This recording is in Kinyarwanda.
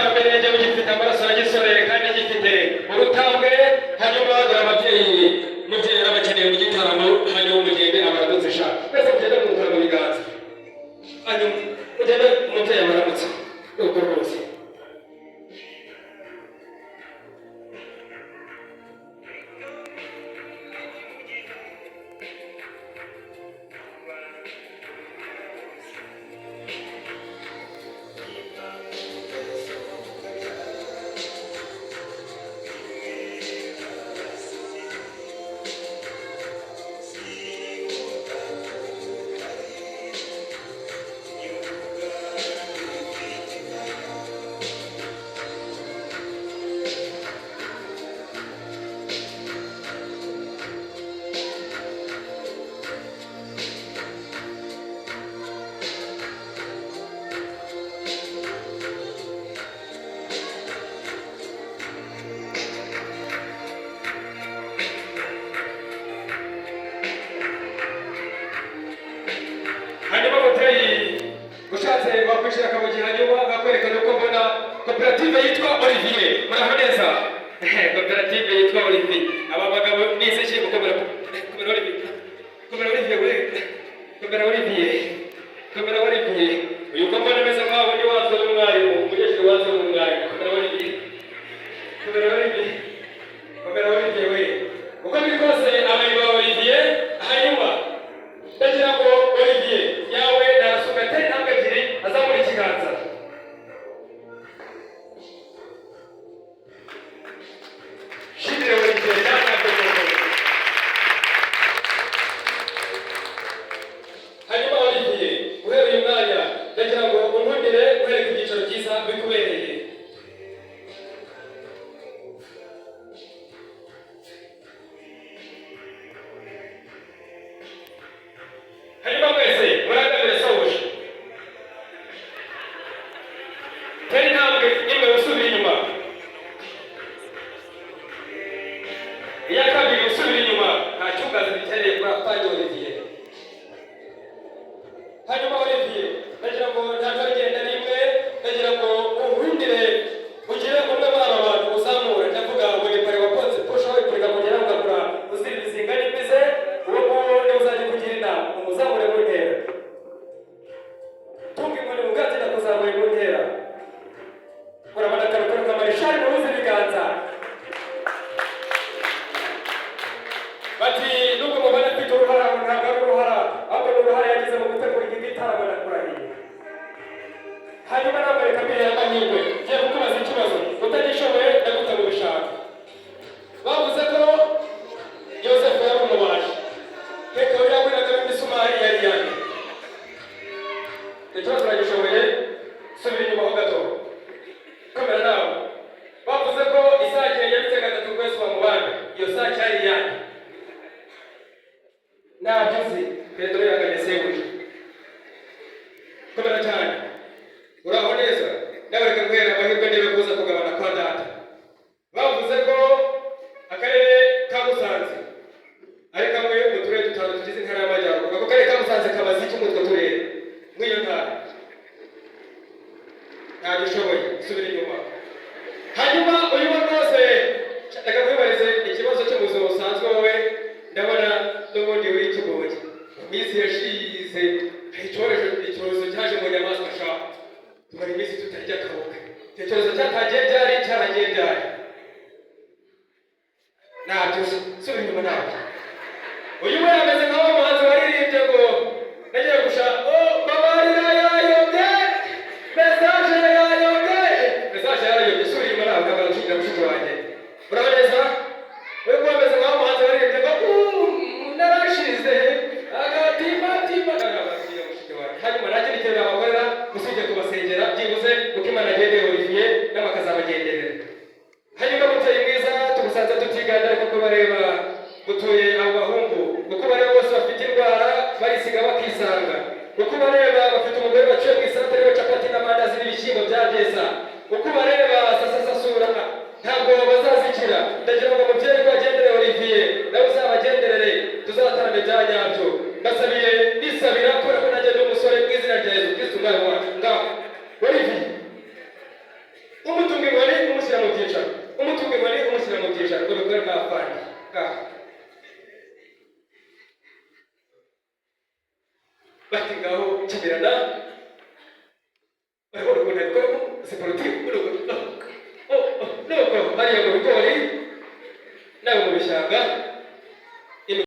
cyambere cyo gifite amaraso ya gisore kandi gifite urutambwe hanyuma ababyeyi mugera abakeneye mu gitaramo hanyuma umugende abaradutse sha twese mugende mu biganza hanyuma mugende umubyeyi abaramutse uko rwose koperative yitwa Olivier murahaneza koperative yitwa Olivier aba bagabo nize cyo gukomera Olivier uyu kompana meza nk'abo ni wazo n'umwarimu umunyeshuri wazo n'umwarimu kopera Olivier we uko bikose abayiba Olivier hanyuma ndagira ngo Olivier yawe nasugate ntangagire azamura ikiganza umutunga inkoni umushyira mu byicaro, umutunga inkoni umushyira mu byicaro, urukore rw'abapfana ngaho bati ngaho kimirana barabona ukuntu abikoramo siporutifu nuko hariya mu bigori nawe mu bishanga